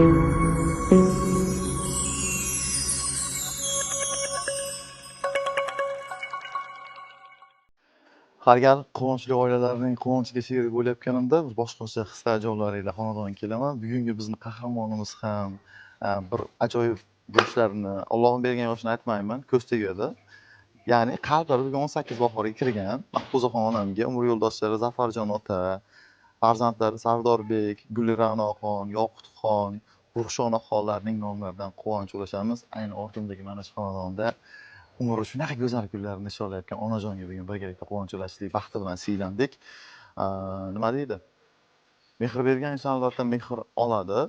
Har gal quvonchli oilalarning quvonchiga sherik bo'layotganimda bir boshqacha his-hayajonlar ila xonadonga kelaman. Bugungi bizni qahramonimiz ham bir ajoyib bo'lishlarini, Allohning bergan yoshini aytmayman, ko'z tegadi. Ya'ni qalblari bugun 18 bahorga kirgan. Mahfuzaxon onamga, umr yo'ldoshlari Zafarjon ota, farzandlari Sardorbek, Gulra'noxon, Yoqutxon, Ruxshonaxonlarning nomlaridan quvonch ulashamiz. Ayni ortimdagi mana shu xonadonda umri shunaqa go'zal kunlarni nishonlayotgan onajonga bugun birgalikda quvonch ulashlik baxti bilan siylandik. Nima deydi? Mehr bergan inson albatta mehr oladi.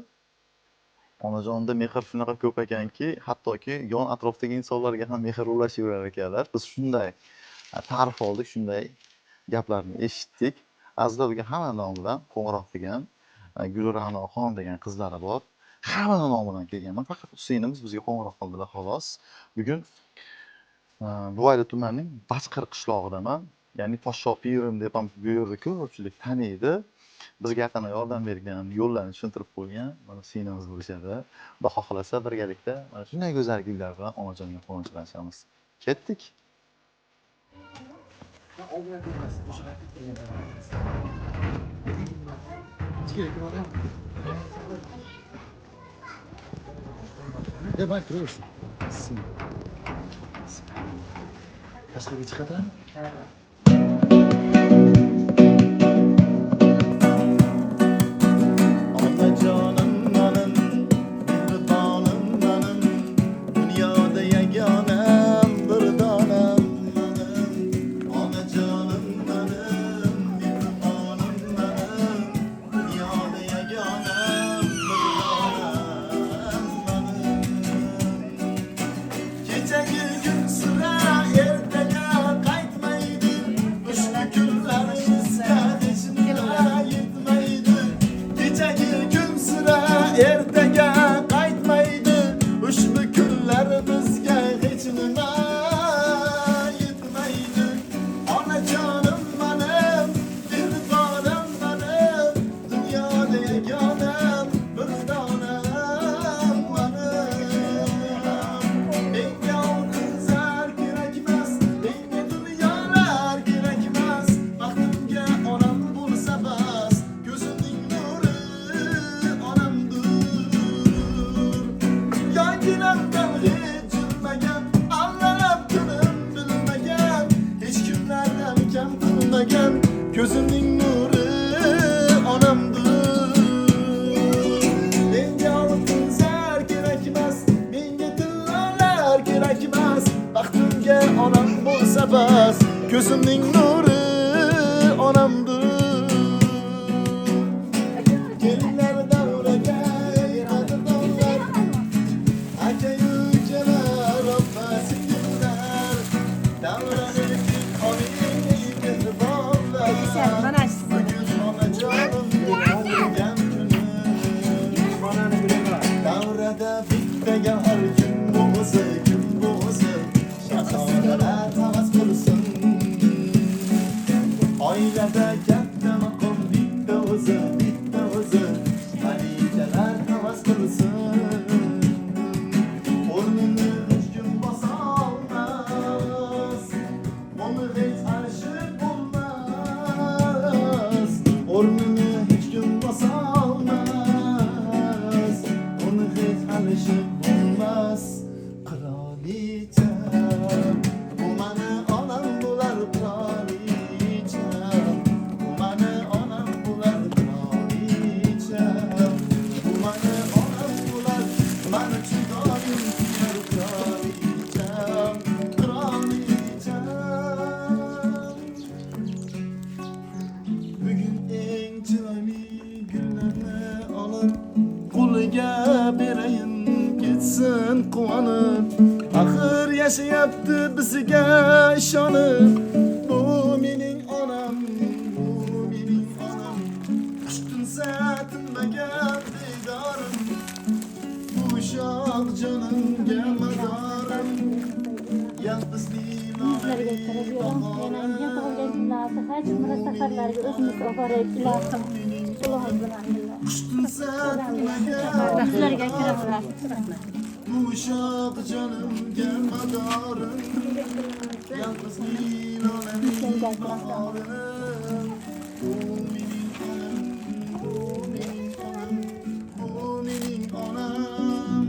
Onajonda mehr shunaqa ko'p ekanki, hattoki yon atrofdagi insonlarga ham mehr ulashaverar ekanlar. Biz shunday ta'rif oldik, shunday gaplarni eshitdik. Azizlarga hamma nomidan qo'ng'iroq qilgan Gulra'noxon degan qizlari bor. Hamma nomidan kelganman. Faqat Husaynimiz bizga qo'ng'iroq qildilar xolos. Bugun Buvayda tumanining Bachqir qishlog'idaman. Ya'ni Poshshopirim deb ham bu yerda ko'pchilik taniydi. Bizga yaqinda yordam bergan, yo'llarni tushuntirib qo'ygan mana singlimiz bo'lishadi. Xudo xohlasa birgalikda mana shunday go'zal gullar bilan onajonga quvonchlanishamiz. Ketdik. Bak durursun. Tashqariga chiqadimi? Onajonim menim, mehribonim menim, dunyoda yagonam bir donam menim. Onajonim menim, mehribonim menim, dunyoda yagonam bir donam menim. Kechagi kun sira ertaga qaytmaydi, ushbu kunlar bizga hech nima yetmaydi. Kechagi kun sira ertaga qaytmaydi, ushbu kunlar bizga hech nima yetmaydi. Onajonim menim, mehribonim menim, dunyoda yagonam bir donam menim. Menga oltin zar kerakmas, menga dunyolar kerakmas, baxtimga onam bo'lsa bas, ko'zimning nuri onamdir. Yangilardan hech jilmagan, allalab kunim bilmagan, hech kimlardan kam qilmagan, ko'zimning nuri onamdir. Menga oltin zar kerakmas, menga tillolar kerakmas, baxtimga onam bo'lsa bas, ko'zimning nuri onamdir. Kelinlar davraga qadrdonlar, aka-yu ukalar, opa-singillar, davrani oling mehribonlar. Bugun onajonim tug'ilgan kuni, davrada bittaga har kun bo'lsa, shahodalar havas qilsin. Oilada katta maqom bitta o'zi, malikalar havas qilsin. O'rnini hech kim bosolmas, uni hech alishib bo'lmas. O'rnini hech kim bosolmas, uni hech alishib bo'lmas. Qirolicha, bu mani onam bo'lar qirolicha, bu mani onam bo'lar qirolicha, bu mani onam bo'lar, mani chiroyim qirolicha, qirolicha. Bugun eng chiroyli gullarni olib qo'liga berayin, ketsin quvonib. Axir yashayapti bizga ishonib. Bu mening onam, bu mening onam, ushtunsa tinmagan didorim, bu shoh jonimga madorim. Yalqizlik Bizlarga qarab yo'q, yana tug'ilgan kunlarda haj umra safarlariga o'zimiz olib borib ilohim. Alloh bilan. Sizlarga kiraman. Muşak canımga madorim Yalnız Milonening bahorim U mening onam, u mening onam, u mening onam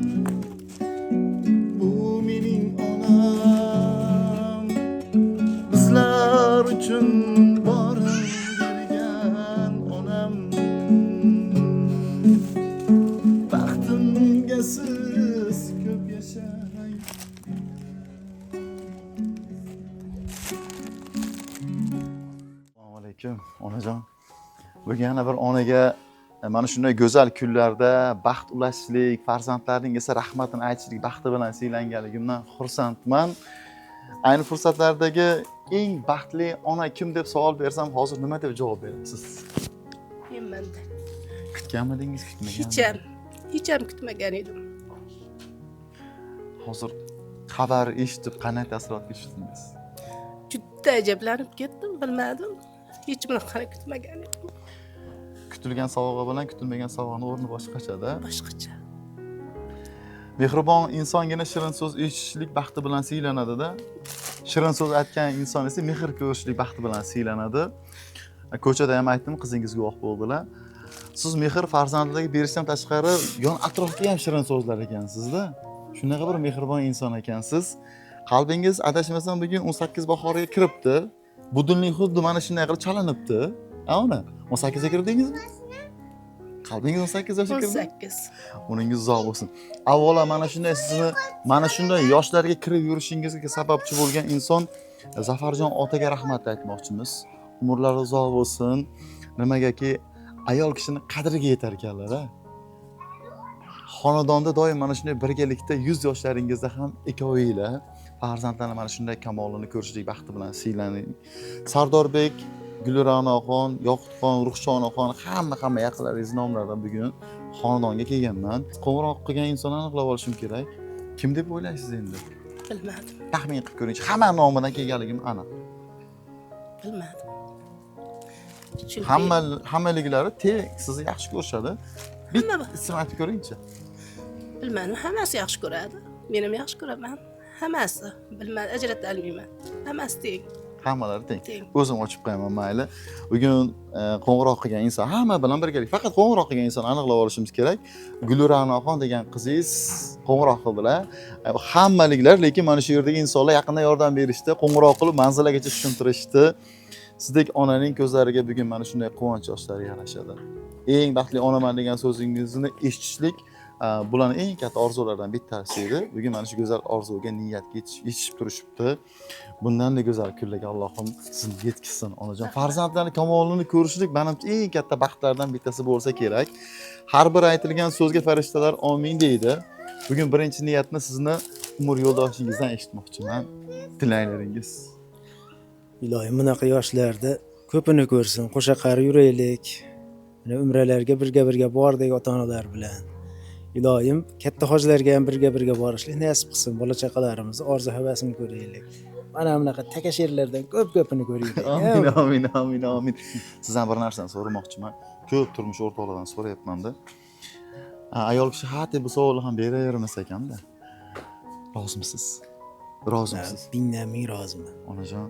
U mening onam Bizlar uchun borin bergan onam Baxtimga siz ko'p yashang Assalomu alaykum onajon. Bugun yana bir onaga mana shunday go'zal kunlarda baxt ulashishlik, farzandlarning esa rahmatini aytishlik baxti bilan siylanganligimdan xursandman. Ayni fursatlardagi eng baxtli ona kim deb savol bersam, hozir nima deb javob berasiz? Men Kutganmidingiz, kutmaganmidingiz? hecham kutmagan edim. Hozir xabar eshitib qanday taassurotga tushdingiz? Juda ajablanib ketdim, bilmadim. Hech bunaqa kutmagan edim. Kutilgan sovg'a bilan kutilmagan sovg'aning o'rni boshqacha-da. Boshqacha. Mehribon insongina shirin so'z eshitishlik baxti bilan siylanadi-da. Shirin so'z aytgan inson esa mehr ko'rishlik baxti bilan siylanadi. Ko'chada ham aytdim, qizingiz guvoh bo'ldilar. Siz mehr farzandlarga berishdan tashqari yon atrofga ham shirin so'zlar ekansizda. Shunaqa bir mehribon inson ekansiz. Qalbingiz adashmasam bugun 18 bahoriga kiribdi. Budunlik xuddi mana shunday qilib chalinibdi. Ona, 18 ga kirdingizmi? Qalbingiz 18 yoshga kirdi? 18. Uningiz uzoq bo'lsin. Avvalo mana shunday sizni mana shunday yoshlarga kirib yurishingizga sababchi bo'lgan inson Zafarjon otaga rahmat aytmoqchimiz. Umrlari uzoq bo'lsin. Nimagaki ayol kishini qadriga yetar ekanlar-a. Xonadonda doim mana shunday birgalikda 100 yoshlaringizda ham ikkovinglar farzandlarni mana shunday kamolini ko'rishlik baxti bilan siylaning. Sardorbek, Gulranoxon, Yoqutxon, Ruxshonaxon hamma yaqinlaringiz nomlaridan bugun xonadonga kelganman. Qo'ng'iroq qilgan insonni aniqlab olishim kerak. Kim deb o'ylaysiz endi? Bilmadim. Taxmin qilib ko'ring. Hamma nomidan kelganligim aniq. Bilmadim. Chunki Hammaliklari teng sizni yaxshi ko'rishadi. Hamma Ism aytib ko'ring-chi. bilmadim, hammasi yaxshi ko'radi. Men ham yaxshi ko'raman. Hammasi. Bilmadim, ajrata olmayman. Hammasi teng. Hammalari teng. Teng. O'zim ochib qo'yaman mayli. Bugun qo'ng'iroq qilgan inson hamma bilan birgalik. Faqat qo'ng'iroq qilgan inson aniqlab olishimiz kerak. Gulranoxon degan qizingiz qo'ng'iroq qildilar. Hammaliklar, lekin mana shu yerdagi insonlar yaqinda yordam berishdi, qo'ng'iroq qilib manzilagacha tushuntirishdi. Sizdek onaning ko'zlariga bugun mana shunday quvonch yoshlari yarashadi. Eng baxtli onaman degan so'zingizni eshitishlik bularning eng katta orzulardan bittasi edi. Bugun mana shu go'zal orzuga niyatga yetishib turishibdi. Bundan da go'zal kunlarga Allohim sizni yetkazsin onajon. Farzandlarning kamolini ko'rishlik menimcha eng katta baxtlardan bittasi bo'lsa kerak. Har bir aytilgan so'zga farishtalar amin deydi. Bugun birinchi niyatni sizni umr yo'ldoshingizdan eshitmoqchiman. Tilaklaringiz. Ilohim bunaqa yoshlarda ko'pini ko'rsin, qo'sha qari yuraylik. Mana umralarga birga bordik ota-onalar bilan. Ilohim katta hojlarga ham birga borishlik nasib qilsin, bola chaqalarimizni orzu havasini ko'raylik. Mana bunaqa takashirlardan ko'pini ko'raylik. Amin. Sizdan bir narsani so'ramoqchiman. Ko'p turmush o'rtoqlardan so'rayapman-da. Ayol kishi hadeb bu savolni ham beravermas ekanda. Rozimisiz? Rozimisiz? Mingdan ming roziman. Onajon,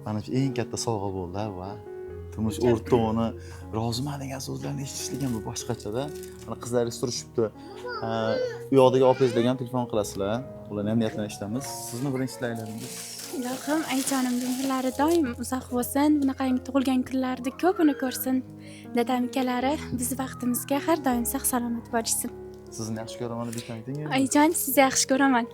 mana shu eng katta sovg'a bo'ldi va turmush o'rtog'ini roziman degan so'zlarni eshitishlik ham boshqacha-da. Mana qizlaringiz turishibdi. U yoqdagi opangizlarga ham telefon qilasizlar. Ularni ham niyatini eshitamiz. Sizni birinchi tilaklaringiz. Ilohim ayjonimning kunlari doim uzoq bo'lsin, bunaqangi tug'ilgan kunlarida ko'pini ko'rsin. Dadam akalari biz vaqtimizga har doim sog' salomat bo'lishsin. Sizni yaxshi ko'raman deb ayting. Ayjon, sizni yaxshi ko'raman.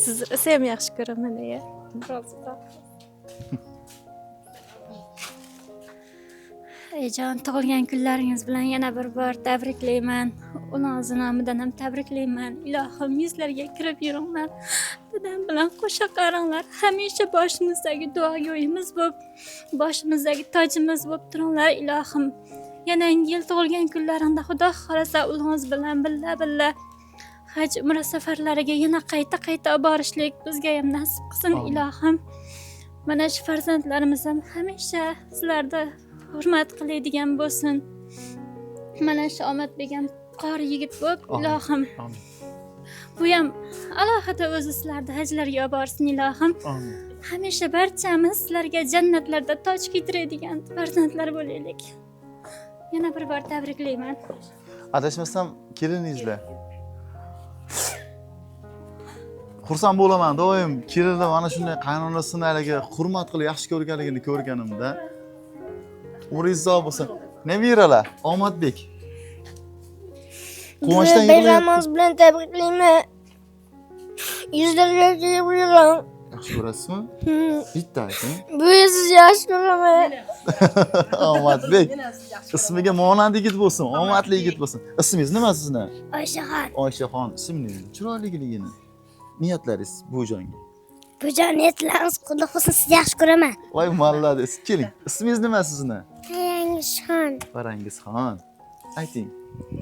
Sizni ham yaxshi ko'raman aya. Ayjon, tug'ilgan kunlaringiz bilan yana bir bor tabriklayman. Ulozni nomidan ham tabriklayman. Ilohim yuzlarga kirib yuringlar. Dadam bilan qo'sha qaringlar. Hamisha boshimizdagi duogo'yimiz bo'lib, boshimizdagi tojimiz bo'lib turinglar. Ilohim, yangi yil tug'ilgan kunlaringda Xudo xolasa uloz bilan billa haj umra safarlariga yana qayta borishlik bizga ham nasib qilsin ilohim. Mana shu farzandlarimiz ham hamisha sizlarni hurmat qiladigan bo'lsin. Mana shu Omadbek ham qori yigit bo'lib, ilohim. Amin. Bu ham alohida o'zi sizlarni hajlarga olib borsin ilohim. Amin. Hamisha barchamiz sizlarga jannatlarda toj kiydiradigan farzandlar bo'laylik. Yana bir bor tabriklayman. Adashmasam keliningizlar. Xursand bo'laman doim kelinlar mana shunday qaynonasini haligi hurmat qilib yaxshi ko'rganligini ko'rganimda. Umringiz uzoq bo'lsin. Nabiralar, Omadbek. Quvonchdan Bayramimiz bilan tabriklayman. Yuzlarga yig'layman. yaxshi ko'rasizmi? Bitta ayting. Bu siz yaxshi ko'raman. Omadbek. Ismiga monand yigit bo'lsin, omadli yigit bo'lsin. Ismingiz nima sizni? Oyshaxon. Oyshaxon ismingiz. Chiroyliligini. Niyatlaringiz bu jonga. Bu niyatlarimiz Xudo xohlasa sizni yaxshi ko'raman. Voy mallades. Keling. Ismingiz nima sizni? Farangizxon. Farangizxon. Ayting.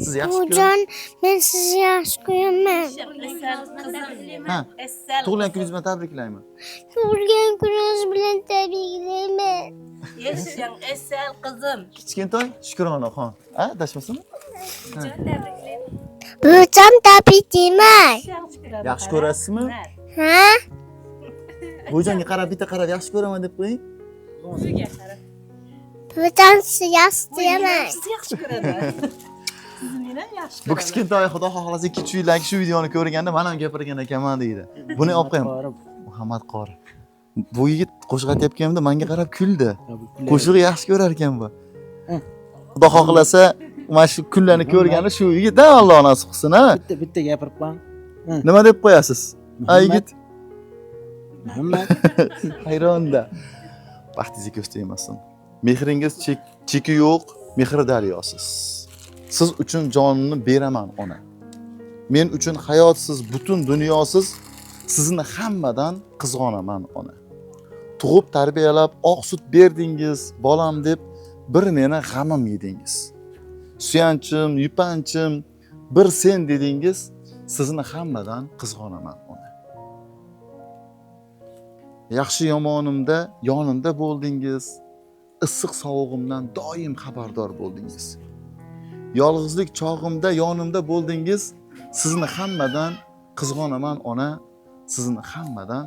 Siz yaxshi Bu ko'rasiz? men sizni yaxshi ko'raman. Ha. Tug'ilgan kuningiz bilan tabriklayman. Tug'ilgan kuningiz bilan tabriklayman. Yashang asal qizim. Kichkintoy Shukronaxon. Ha, adashmasam? Bucham tabriklayman. Yaxshi ko'rasizmi? Ha? Bu jonga qarab, bitta qarab yaxshi ko'raman deb qo'ying. Bucham sizni yaxshi ko'raman. Sizni yaxshi ko'raman. Sizni ham yaxshi Bu kichkintoy Xudo xohlasa 2-3 yildan shu videoni ko'rganda men ham gapirgan ekanman deydi. Buni olib qo'ying. Muhammad Qori. Bu yigit qo'shiq aytayotganimda menga qarab kuldi. Qo'shig'i yaxshi ko'rar ekan bu. Xudo xohlasa mana shu kunlarni ko'rgani shu yigitdan Alloh nasib qilsin, ha? Bitta gapirib qo'ying. Nima deb qo'yasiz? Ha yigit. Muhammad. Hayronda. Baxtingiz ko'z tegmasin. Mehringiz cheki yo'q, mehr daryosiz. Siz uchun jonimni beraman ona. Men uchun hayotsiz, butun dunyosiz, sizni hammadan qizg'onaman ona. Tug'ib tarbiyalab oq sut berdingiz, bolam deb bir meni g'amim yedingiz. Suyanchim, yupanchim, bir sen dedingiz, sizni hammadan qizg'onaman ona. Yaxshi yomonimda yonimda bo'ldingiz, issiq sovug'imdan doim xabardor bo'ldingiz. Yolg'izlik chog'imda yonimda bo'ldingiz, sizni hammadan qizg'onaman ona, sizni hammadan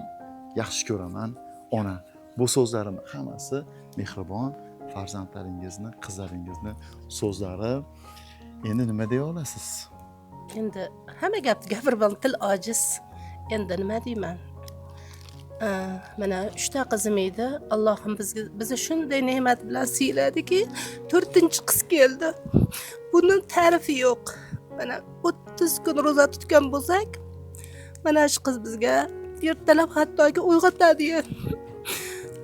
yaxshi ko'raman ona. Bu so'zlarim hammasi mehribon farzandlaringizni, qizlaringizni so'zlari. Endi nima deya olasiz? Endi hamma gapni gapirmam, til ojiz. Endi nima deyman? Mana 3 ta qizim edi. Allohim bizni shunday ne'mat bilan siyladiki, 4-qiz keldi. Bunun ta'rifi yo'q. Mana 30 kun roza tutgan bo'lsak, mana shu qiz bizga ertalab hattoki uyg'otadi.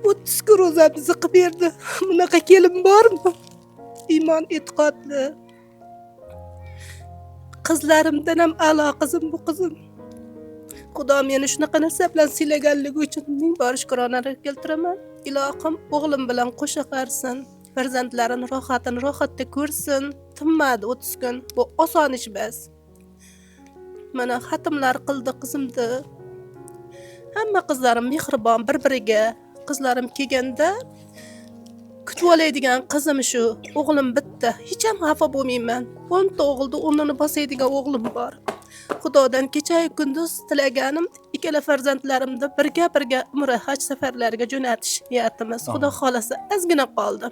30 kun rozamizni qilib berdi. Bunaqa kelin bormi? Iymon, e'tiqodli. Qizlarimdan ham a'lo qizim bu qizim. Xudo meni shunaqa narsa bilan siylaganligi uchun ming bor shukronalar keltiraman. Ilohim o'g'lim bilan qo'sha qarsin, farzandlarini rohatda ko'rsin. Tinmadi 30 kun. Bu oson ish emas. Mana xatmlar qildi qizimni. Hamma qizlarim mehribon bir-biriga. Qizlarim kelganda kutib oladigan qizim shu, o'g'lim bitta. Hech ham xafa bo'lmayman. 10 ta o'g'ilni o'rnini bosadigan o'g'lim bor. Xudodan kecha-yu kunduz tilaganim ikkala farzandlarimni birga umra haj safarlariga jo'natish niyatimiz. Xudo xolasa ozgina qoldi.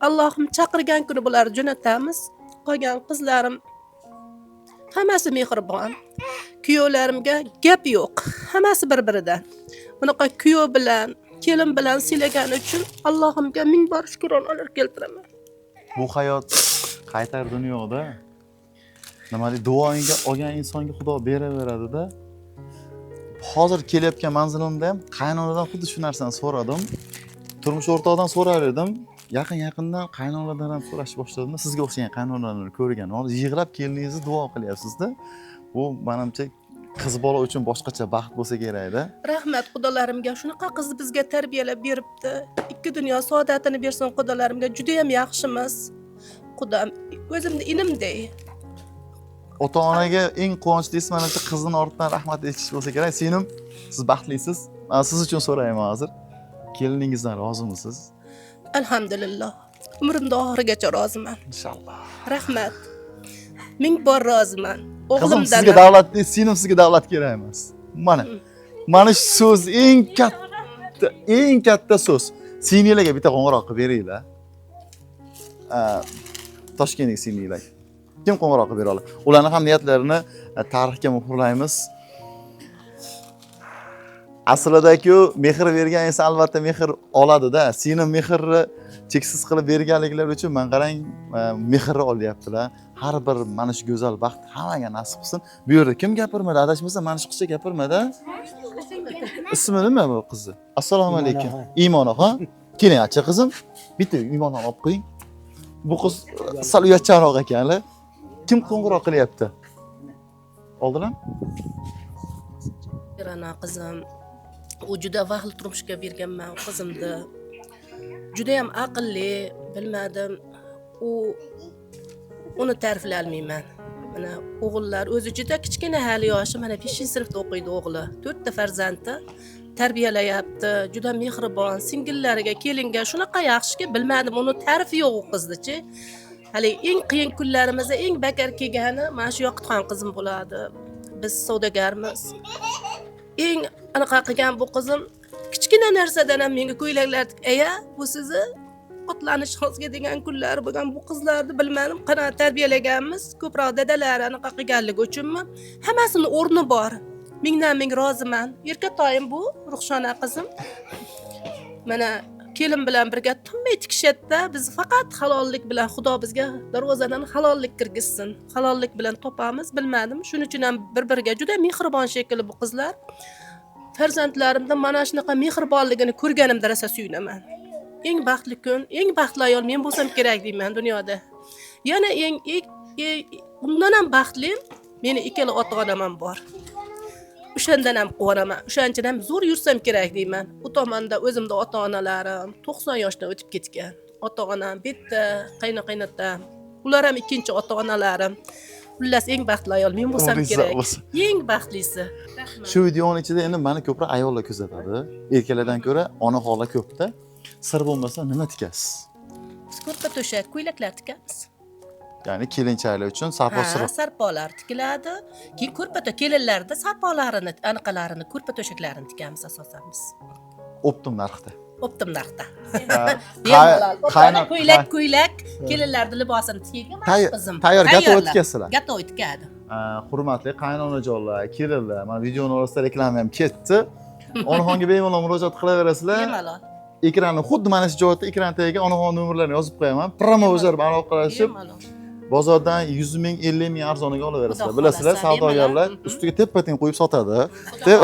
Allohim chaqirgan kuni bularni jo'natamiz. Qolgan qizlarim hammasi mehribon. Kuyovlarimga gap yo'q. Hammasi bir-biridan. Bunaqa kuyov bilan, kelin bilan siylagani uchun Allohimga ming bor shukronalar keltiraman. Bu hayot qaytar dunyoda nima deydi, duoingga olgan insonga Xudo beraveradi-da. Hozir kelayotgan manzilimda ham qaynonadan xuddi shu narsani so'radim. Turmush o'rtoqdan so'rar edim. Yaqindan qaynonadan ham so'rash boshladim. Sizga o'xshagan qaynonalarni ko'rgan. Hozir yig'lab keliningizni duo qilyapsiz-da. Bu menimcha qiz bola uchun boshqacha baxt bo'lsa kerak-da. Rahmat xudolarimga, shunaqa qizni bizga tarbiyalab beribdi. Ikki dunyo saodatini bersin xudolarimga, juda ham yaxshimiz. Xudom o'zimni inimday. ota-onaga eng quvonchlisi manimcha qizning ortidan rahmat aytish bo'lsa kerak. Singlim, siz baxtlisiz. Men siz uchun so'rayman hozir. Keliningizdan rozimisiz? Alhamdulillah. Umrimda oxirigacha roziman. Inshaalloh. Rahmat. Ming bor roziman. Qizim O'g'limdan sizga davlat, singlim sizga davlat kerak emas. Mana shu so'z eng katta so'z. Singllarga bitta qo'ng'iroq qilib beringlar. Toshkentlik singillar. Kim qo'ng'iroq qilib bera oladi? Ularning ham niyatlarini tarixga muhrlaymiz. Aslida-ku mehr bergan esa albatta mehr oladi-da. Singlim mehrni cheksiz qilib berganliklari uchun men qarang mehrni olyaptilar. Har bir mana shu go'zal baxt hammaga nasib qilsin. Bu yerda kim gapirmadi? Adashmasa mana shu qizcha gapirmadi. Ismi nima bu qizni? Assalomu alaykum. Iymonaxon. Keling, acha qizim. Bitta iymonxon olib qo'ying. Bu qiz sal uyatchanroq ekanlar. Kim qo'ng'iroq qilyapti? Oldilar? Ana qizim, u juda vaqtli turmushga berganman qizimni. Juda ham aqlli, bilmadim. Uni ta'riflay olmayman. Mana o'g'illar o'zi juda kichkina hali yoshi, mana 5-sinfda o'qiydi o'g'li. 4 ta farzandi tarbiyalayapti. Juda mehribon, singillariga, kelinga shunaqa yaxshiki, bilmadim, uni ta'rifi yo'q u qizni-chi. Hali eng qiyin kunlarimizda eng bakar kelgani mana shu yoqitxon qizim bo'ladi. Biz savdogarmiz. Eng anaqa qilgan bu qizim kichkina narsadan ham menga ko'ylaklar aya bu sizni qotlanishingizga degan kunlar bo'lgan bu qizlarni bilmadim qanaqa tarbiyalaganmiz ko'proq dadalari anaqa qilganligi uchunmi hammasini o'rni bor mingdan ming roziman erkatoyim bu Ruxshona qizim mana kelin bilan birga tinmay tikishadi biz faqat halollik bilan Xudo bizga darvozadan halollik kirgizsin halollik bilan topamiz bilmadim shuning uchun ham bir-biriga juda mehribon shekilli bu qizlar farzandlarimda mana shunaqa mehribonligini ko'rganimda rosa suyunaman eng baxtli kun eng baxtli ayol men bo'lsam kerak deyman dunyoda yana eng undan ham baxtli meni ikkala ota-onam ham bor o'shandan ham quvonaman o'shandan ham zo'r yursam kerak deyman u tomonda o'zimda ota-onalarim 90 yoshdan o'tib ketgan ota-onam bitta qaynotam ular ham ikkinchi ota-onalarim xullas eng baxtli ayol men bo'lsam kerak eng baxtlisi shu videoning ichida endi meni ko'proq ayollar kuzatadi erkaklardan ko'ra ona xola ko'pda sir bo'lmasa nima tikasiz biz ko'rpa to'shak ko'ylaklar tikamiz ya'ni kelinchaklar uchun sarpo sarpolar tikiladi keyin ko'rpa kelinlarda sarpolarini anaqalarini ko'rpa to'shaklarini tikamiz asosan biz optim narxda ko'ylak kelinlarni libosini tikadigan qizim tayyor gatoy tikasizlar gatoy tikadi hurmatli qaynonajonlar kelinlar mana videoni orasida reklama ham ketdi onaxonga bemalol murojaat qilaverasizlar bemalol ekranni xuddi mana shu joyda ekran tagiga onaxon nomerlarini yozib qo'yaman promo o'zlari aloqalashib bozordan 100 ming 50 ming arzoniga olaverasizlar bilasizlar savdogarlar ustiga teppa-teng qo'yib sotadi deb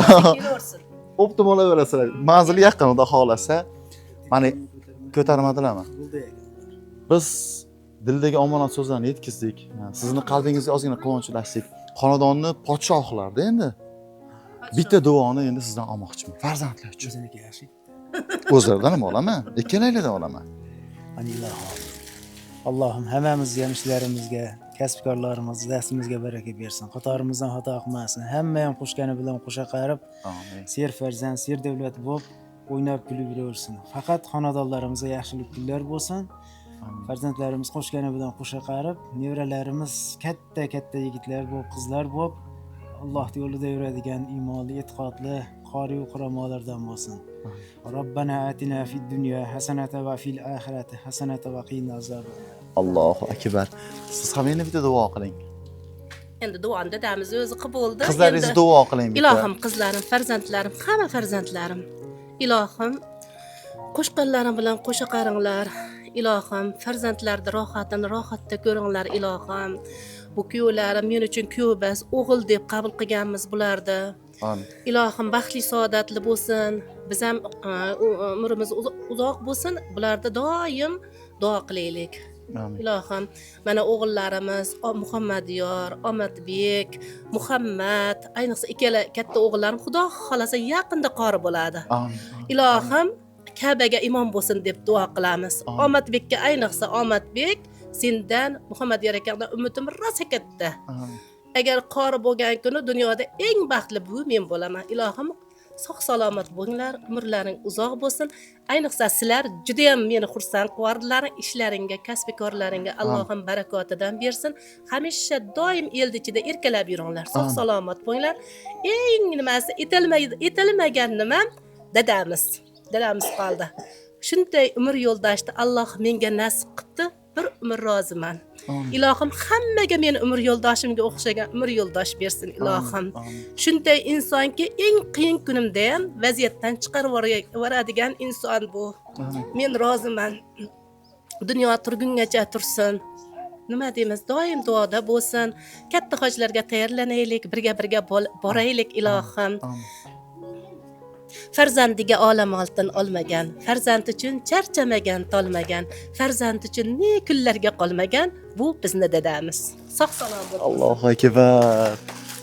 optim olaverasizlar manzili yaqin xudo xohlasa mana ko'tarmadilarmi biz dildagi omonat so'zlarni yetkazdik sizni qalbingizga ozgina quvonch ulashdik xonadonni podshohlarda endi bitta duoni endi sizdan olmoqchiman farzandlar uchun o'zlaridan ham olaman ikkalanglardan olaman Allohim hammamizga ishlarimizga kasbkorlarimiz dastimizga baraka bersin qatorimizdan xato qilmasin hamma ham qo'shgani bilan qo'sha qarib amin ser farzand ser davlat bo'lib o'ynab kulib yuraversin faqat xonadonlarimizga yaxshilik kunlar bo'lsin farzandlarimiz qo'shgani bilan qo'sha qarib nevaralarimiz katta yigitlar bo'lib qizlar bo'lib Alloh yo'lida yuradigan iymonli e'tiqodli qori quramolardan bo'lsin Robbana atina fid dunya hasanatan va fil oxirati hasanatan va qina azoban Allohu akbar siz ham endi bitta duo qiling endi duoni dadamiz o'zi qabulda qizlaringizni duo qiling bitta ilohim qizlarim farzandlarim hamma farzandlarim ilohim qo'shqanlarim bilan qo'sha qaringlar ilohim farzandlarni rohatda ko'ringlar ilohim bu kuyovlarim men uchun kuyov bas o'g'il deb qabul qilganmiz bularni amin ilohim baxtli saodatli bo'lsin biz ham umrimiz uzoq bo'lsin bularda doim duo qilaylik amin ilohim mana o'g'illarimiz Muhammadiyor Omadbek Muhammad ayniqsa ikkala katta o'g'illarim xudo xolasa yaqinda qori bo'ladi amin ilohim Ka'baga imom bo'lsin deb duo qilamiz Omadbekka ayniqsa Omadbek sendan Muhammad yarakandan umidim rosa katta agar qori bo'lgan kuni dunyoda eng baxtli buvi men bo'laman. Ilohim sog' salomat bo'linglar, umrlaring uzoq bo'lsin. Ayniqsa sizlar juda ham meni xursand qilardilaring, ishlaringga, kasb-korlaringga Allohim barakotidan bersin. Hamisha doim eldi ichida erkalab yuringlar, sog' salomat bo'linglar. Eng nimasi etilmagan nima dadamiz qoldi. Shunday umr yo'ldoshni Alloh menga nasib qildi. Bir umr roziman. Ilohim hammaga meni umr yo'ldoshimga o'xshagan umr yo'ldosh bersin ilohim. Shunday insonki eng qiyin kunimda ham vaziyatdan chiqarib yuboradigan inson bu. Men roziman. Dunyo turgungacha tursin. Nima deymiz? Doim duoda bo'lsin. Katta hojlarga tayyorlanaylik, birga boraylik ilohim. Farzandiga olam oltin olmagan, farzand uchun charchamagan, tolmagan, farzand uchun ne kunlarga qolmagan, bu bizni dadamiz. Sog' salomat bo'ling. Allohu akbar.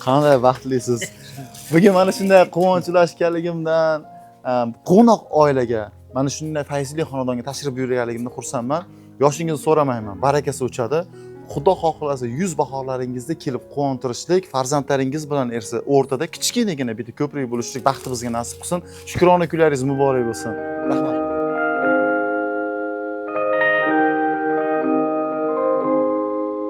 Qanday baxtlisiz. Bugun mana shunday quvonchlanganligimdan, qo'noq oilaga, mana shunday fayzli xonadonga tashrif buyurganligimdan xursandman. Yoshingizni so'ramayman, barakasi uchadi. Xudo xohlasa 100 baholaringizda kelib quvontirishlik, farzandlaringiz bilan ersa o'rtada kichkinagina bitta ko'prik bo'lishlik baxti bizga nasib qilsin. Shukrona kunlaringiz muborak bo'lsin. Rahmat.